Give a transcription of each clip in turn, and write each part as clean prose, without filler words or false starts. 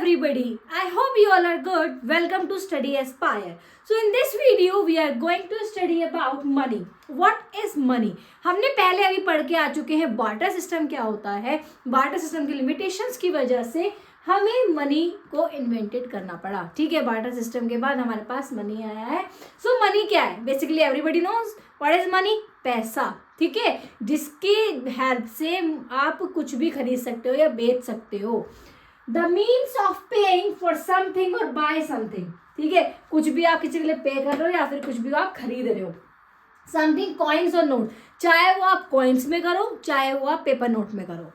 everybody. I hope you all are good. Welcome to Study Aspire. So in this video we are going to study about money. What is money? हमने पहले अभी पढ़ के आ चुके हैं barter system क्या होता है. बार्टर सिस्टम की लिमिटेशंस की वजह से हमें मनी को इन्वेंटेड करना पड़ा. ठीक है, बार्टर सिस्टम के बाद हमारे पास मनी आया है. सो मनी क्या है? Basically everybody knows what is money. पैसा. ठीक है, जिसकी हेल्प से आप कुछ भी खरीद सकते हो या बेच सकते हो. The means of paying for something और बाय समथिंग. ठीक है, कुछ भी आप किसी के लिए पे कर रहे हो या फिर कुछ भी आप खरीद रहे हो. समथिंग कॉइन्स और नोट, चाहे वो आप कॉइन्स में करो चाहे वो आप पेपर नोट में करो.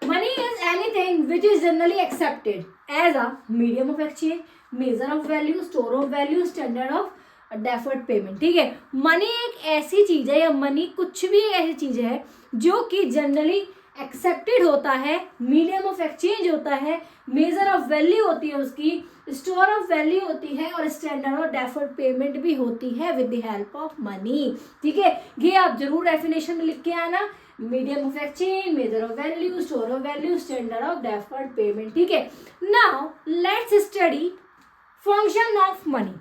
Money is anything which is generally accepted as a medium of exchange, measure of value, store of value, standard of deferred payment. ठीक है, मनी एक ऐसी चीज है या मनी कुछ भी एक ऐसी चीज है जो कि जनरली एक्सेप्टेड होता है, मीडियम ऑफ एक्सचेंज होता है, मेजर ऑफ वैल्यू होती है उसकी, स्टोर ऑफ वैल्यू होती है और स्टैंडर्ड ऑफ डेफर्ड पेमेंट भी होती है with the help of money. ठीक है, ये आप जरूर डेफिनेशन में लिख के आना. Medium of exchange, measure of value, store of value, standard of deferred payment. ठीक है, now let's study function of money.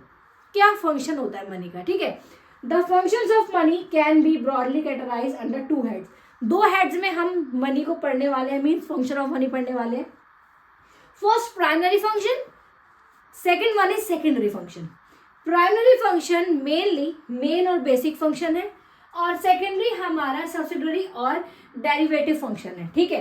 क्या फंक्शन होता है मनी का. ठीक है, the functions of money can be broadly categorised under two heads. दो heads में हम मनी को पढ़ने वाले हैं, मीन्स फंक्शन ऑफ मनी पढ़ने वाले हैं. First primary function, second one is secondary function. Primary function mainly main और बेसिक फंक्शन है और सेकेंडरी हमारा सब्सिडरी और डेरिवेटिव फंक्शन है. ठीक है,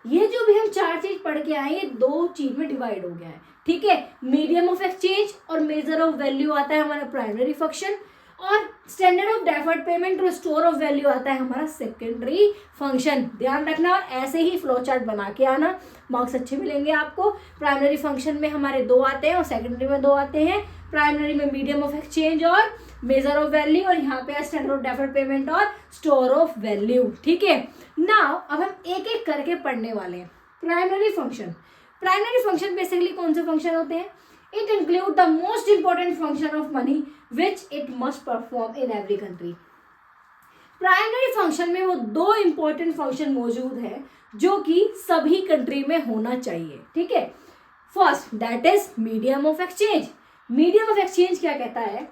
ये जो भी हम चार चीज पढ़ के आए ये दो चीज में डिवाइड हो गया है. ठीक है, मीडियम ऑफ एक्सचेंज और मेजर ऑफ वैल्यू आता है हमारा प्राइमरी फंक्शन और स्टैंडर्ड ऑफ डेफर्ड पेमेंट और स्टोर ऑफ वैल्यू आता है हमारा सेकेंडरी फंक्शन. ध्यान रखना और ऐसे ही फ्लो चार्ट बना के आना, मार्क्स अच्छे मिलेंगे आपको. प्राइमरी फंक्शन में हमारे दो आते हैं और सेकेंडरी में दो आते हैं. प्राइमरी में मीडियम ऑफ एक्सचेंज और मेजर ऑफ वैल्यू और यहाँ पे स्टैंडर्ड ऑफ डेफर्ड पेमेंट और स्टोर ऑफ वैल्यू. ठीक है, नाउ अब हम एक एक करके पढ़ने वाले हैं. Primary function. Primary function basically कौन से फंक्शन होते हैं? It include the most important function of money which it must perform in every country. Primary function में वो दो इंपॉर्टेंट फंक्शन मौजूद है जो कि सभी कंट्री में होना चाहिए. ठीक है, first that is medium of exchange. Medium of exchange क्या कहता है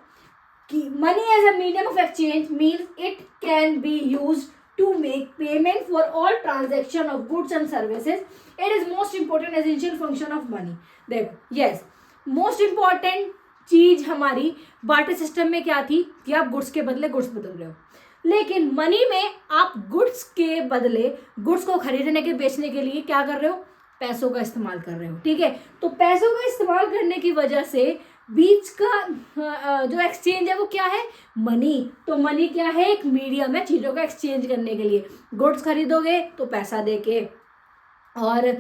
कि money as a medium of exchange means it can be used to make payment for all transaction of goods and services. It is most important essential function of money. देखो, yes, most important चीज हमारी barter system में क्या थी कि आप goods के बदले गुड्स बदल रहे हो, लेकिन मनी में आप गुड्स के बदले गुड्स को खरीदने के बेचने के लिए क्या कर रहे हो? पैसों का इस्तेमाल कर रहे हो. ठीक है, तो पैसों का इस्तेमाल करने की वजह से बीच का जो एक्सचेंज है वो क्या है? मनी. तो मनी क्या है? एक मीडियम है चीज़ों का एक्सचेंज करने के लिए. गुड्स खरीदोगे तो पैसा देके और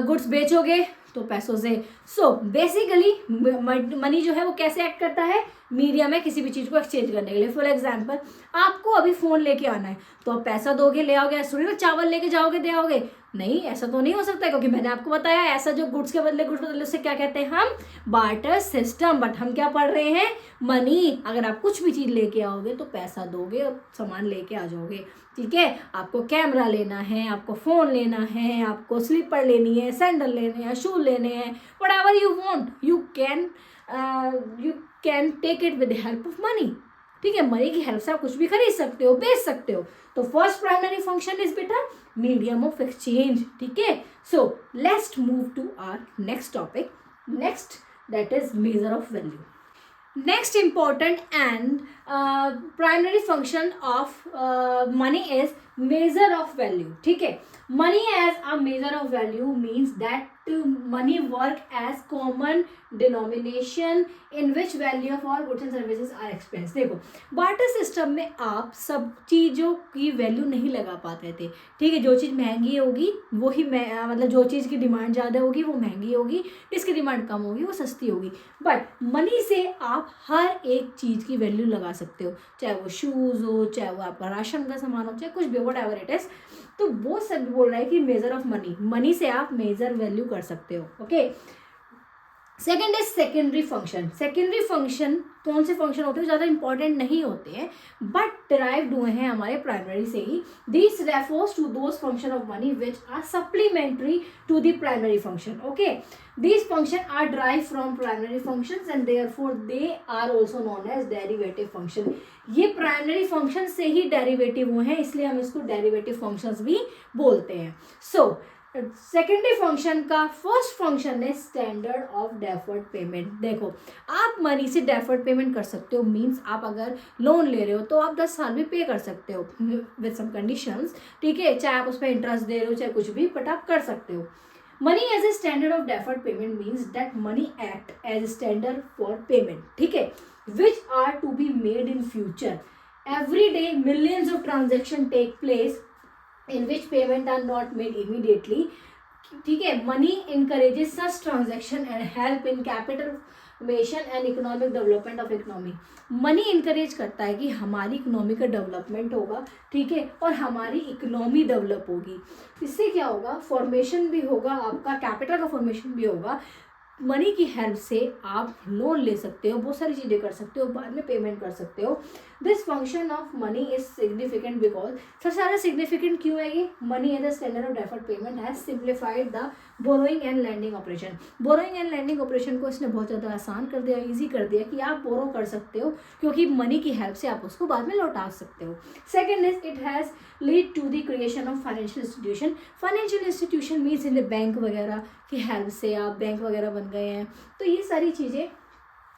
गुड्स बेचोगे तो पैसों से. सो बेसिकली मनी जो है वो कैसे एक्ट करता है? मीडियम है किसी भी चीज़ को एक्सचेंज करने के लिए. फॉर एग्जांपल आपको अभी फ़ोन लेके आना है तो आप पैसा दोगे ले आओगे. ऐसा थोड़ी ना चावल लेके जाओगे दे आओगे. नहीं, ऐसा तो नहीं हो सकता क्योंकि मैंने आपको बताया ऐसा जो गुड्स के बदले गुड्स बदले उससे क्या कहते हैं हम? Barter system. बट हम क्या पढ़ रहे हैं? मनी. अगर आप कुछ भी चीज़ लेके आओगे तो पैसा दोगे और सामान लेके आ जाओगे. ठीक है, आपको कैमरा लेना है, आपको फ़ोन लेना है, आपको स्लीपर लेनी है, सैंडल लेने हैं, शू लेने हैं, whatever you want you can take it with the help of money. ठीक है, मनी की हेल्प से आप कुछ भी खरीद सकते हो, बेच सकते हो. तो फर्स्ट प्राइमरी फंक्शन इज बेटा मीडियम ऑफ एक्सचेंज. ठीक है, so let's move to our next topic. Next that is measure of value. Next important and primary function of money is measure of value. ठीक है, money as a measure of value means that money work as common denomination in which value of all goods and services are expressed. देखो, barter system में आप सब चीज़ों की value नहीं लगा पाते थे. ठीक है, जो चीज़ महंगी होगी वही मतलब जो चीज़ की डिमांड ज़्यादा होगी वो महंगी होगी, जिसकी डिमांड कम होगी वो सस्ती होगी. बट मनी से आप हर एक चीज़ की वैल्यू लगा सकते हो, चाहे वो शूज़ हो, चाहे वो आपका राशन का सामान हो, चाहे कुछ भी, वट एवर इट इज़. तो वो सब बोल रहा है कि मेजर ऑफ मनी, मनी से आप मेजर वैल्यू कर सकते हो. Okay, second is secondary function. Secondary function कौन से फंक्शन होते हैं, ज़्यादा इंपॉर्टेंट नहीं होते हैं बट डिराइव्ड हुए हैं हमारे प्राइमरी से ही। This refers to those function of money which are supplementary to the primary function. Okay, these function are derived from primary functions and therefore they are also known as derivative function। ये primary function से ही derivative हुए हैं, इसलिए हम इसको derivative functions भी बोलते हैं। सो सेकेंडरी फंक्शन का फर्स्ट फंक्शन है स्टैंडर्ड ऑफ डेफर्ड पेमेंट। देखो, आप मनी से डेफर्ड पेमेंट कर सकते हो, मींस आप अगर लोन ले रहे हो तो आप 10 साल में पे कर सकते हो विद सम कंडीशंस, ठीक है, चाहे आप उस पर इंटरेस्ट दे रहे हो चाहे कुछ भी, बट आप कर सकते हो। Money as a standard of deferred payment means that money act as a standard for payment, ठीक है, which are to be made in future. Every day millions of transaction take place in which payment are not made immediately, ठीक है। Money encourages such transaction and help in capital formation and economic development of economy। Money encourage करता है कि हमारी economy का development होगा, ठीक है, और हमारी इकोनॉमी डेवलप होगी। इससे क्या होगा, फॉर्मेशन भी होगा, आपका कैपिटल का फॉर्मेशन भी होगा। मनी की हेल्प से आप लोन ले सकते हो, बहुत सारी चीज़ें कर सकते हो, बाद में पेमेंट कर सकते हो। This function of money is significant because, सबसे ज़्यादा सिग्निफिकेंट क्यों है ये, money as the standard of deferred payment has simplified the borrowing and lending operation. Borrowing and lending operation को इसने बहुत ज़्यादा आसान कर दिया, ईजी कर दिया कि आप बोरो कर सकते हो क्योंकि मनी की हेल्प से आप उसको बाद में लौटा सकते हो। Second is it has lead to the creation of financial institution. Financial institution means in bank वगैरह की हेल्प से आप बैंक वगैरह बन गए हैं, तो ये सारी चीज़ें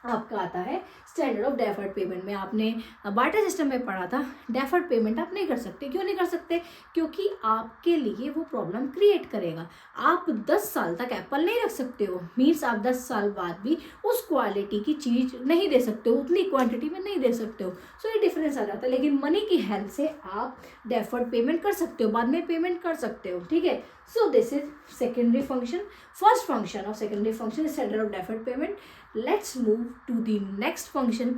आपका आता है स्टैंडर्ड ऑफ डेफर्ड पेमेंट में। आपने बार्टर सिस्टम में पढ़ा था, डेफर्ड पेमेंट आप नहीं कर सकते। क्यों नहीं कर सकते, क्योंकि आपके लिए वो प्रॉब्लम क्रिएट करेगा। आप 10 साल तक एप्पल नहीं रख सकते हो, मीन्स आप 10 साल बाद भी उस क्वालिटी की चीज़ नहीं दे सकते हो, उतनी क्वांटिटी में नहीं दे सकते हो। सो ये डिफरेंस आ जाता है। लेकिन मनी की हेल्प से आप डेफर्ड पेमेंट कर सकते हो, बाद में पेमेंट कर सकते हो, ठीक है। So this is secondary function. First function of secondary function is standard of deferred payment. Let's move to the next function.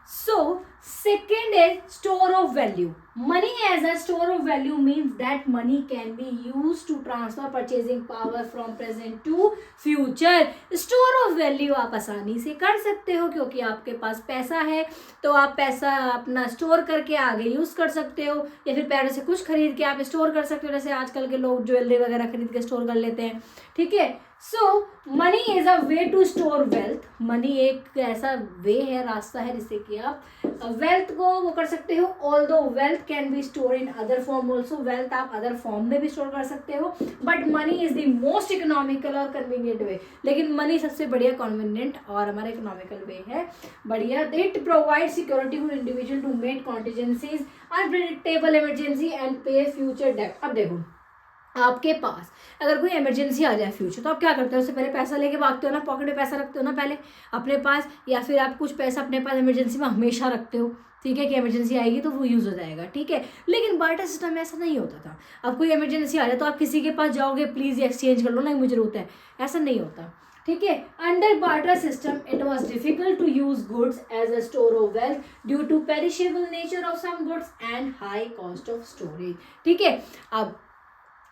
So second is store of value. Money as a store of value means that money can be used to transfer purchasing power from present to future। store of value आप आसानी से कर सकते हो क्योंकि आपके पास पैसा है, तो आप पैसा अपना स्टोर करके आगे यूज़ कर सकते हो, या फिर पैसे से कुछ खरीद के आप स्टोर कर सकते हो, जैसे आजकल के लोग ज्वेलरी वगैरह खरीद के स्टोर कर लेते हैं, ठीक है। So money is a way to store wealth. Money एक ऐसा वे है, रास्ता है जिससे कि आप वेल्थ को वो कर सकते हो। Although wealth can be store in other form also, wealth आप अदर फॉर्म में भी स्टोर कर सकते हो, but money is the most economical और कन्वीनियंट वे। लेकिन मनी सबसे बढ़िया कन्वीनियंट और हमारा इकोनॉमिकल वे है, बढ़िया। It provide security for individual to make contingencies, unpredictable emergency and pay future date. अब देखो, आपके पास अगर कोई इमरजेंसी आ जाए फ्यूचर, तो आप क्या करते हो, उससे पहले पैसा लेके भागते हो ना, पॉकेट में पैसा रखते हो ना पहले अपने पास, या फिर आप कुछ पैसा अपने पास इमरजेंसी में हमेशा रखते हो, ठीक है, कि इमरजेंसी आएगी तो वो यूज़ हो जाएगा, ठीक है। लेकिन बार्टर सिस्टम में ऐसा नहीं होता था। अब कोई इमरजेंसी आ जाए तो आप किसी के पास जाओगे, प्लीज़ एक्सचेंज कर लो ना, मुझे जरूरत है, ऐसा नहीं होता, ठीक है। Under barter system it was difficult to use goods as a store of wealth due to perishable nature of some goods and high cost of storage, ठीक है। अब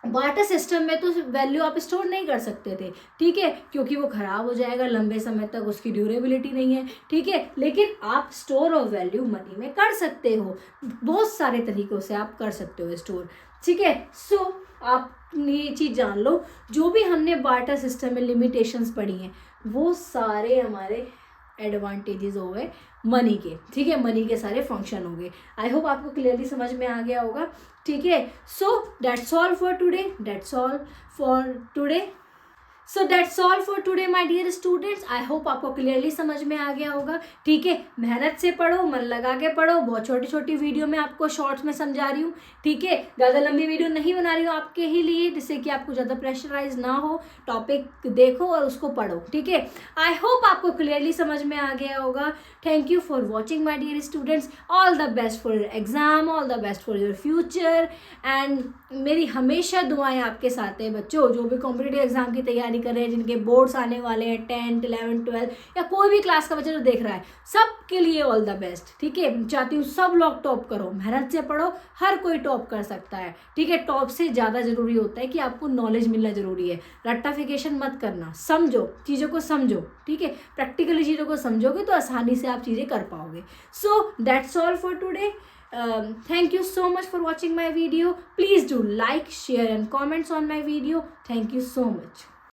बार्टर सिस्टम में तो वैल्यू आप स्टोर नहीं कर सकते थे, ठीक है, क्योंकि वो ख़राब हो जाएगा, लंबे समय तक उसकी ड्यूरेबिलिटी नहीं है, ठीक है। लेकिन आप स्टोर ऑफ वैल्यू मनी में कर सकते हो, बहुत सारे तरीक़ों से आप कर सकते हो स्टोर, ठीक है। सो आप ये चीज़ जान लो, जो भी हमने बार्टर सिस्टम में लिमिटेशंस पढ़ी हैं वो सारे हमारे एडवांटेजेस हो गए मनी के, ठीक है, मनी के सारे फंक्शन हो गए। आई होप आपको क्लियरली समझ में आ गया होगा, ठीक है। So that's all for today, that's all for today. So that's all for today my dear students. I hope आपको क्लियरली समझ में आ गया होगा, ठीक है। मेहनत से पढ़ो, मन लगा के पढ़ो, बहुत छोटी छोटी वीडियो में आपको शॉर्ट्स में समझा रही हूँ, ठीक है। ज़्यादा लंबी वीडियो नहीं बना रही हूँ आपके ही लिए, जिससे कि आपको ज़्यादा प्रेशराइज ना हो। टॉपिक देखो और उसको पढ़ो, ठीक है। आई होप आपको क्लियरली समझ में आ गया होगा। Thank you for watching my dear students. All the best for your exam, all the best for your future, and मेरी हमेशा दुआएं आपके साथ है बच्चों। जो भी कॉम्पिटिटिव एग्जाम की तैयारी तैयारी कर रहे हैं, जिनके बोर्ड्स आने वाले हैं 10th 11th 12th या कोई भी क्लास का बच्चा जो देख रहा है, सबके लिए ऑल द बेस्ट। ठीक है, चाहती हूँ सब लोग टॉप करो, मेहनत से पढ़ो, हर कोई टॉप कर सकता है। ठीक है, टॉप से ज़्यादा जरूरी होता है कि आपको नॉलेज मिलना जरूरी है। रट्टाफिकेशन मत करना, समझो चीज़ों को, समझो। ठीक है, प्रैक्टिकली चीज़ों को समझोगे तो आसानी से आप चीज़ें कर पाओगे। सो that's all for today. Thank you so much for watching my video. Please do like, share and comments on my video. Thank you so much.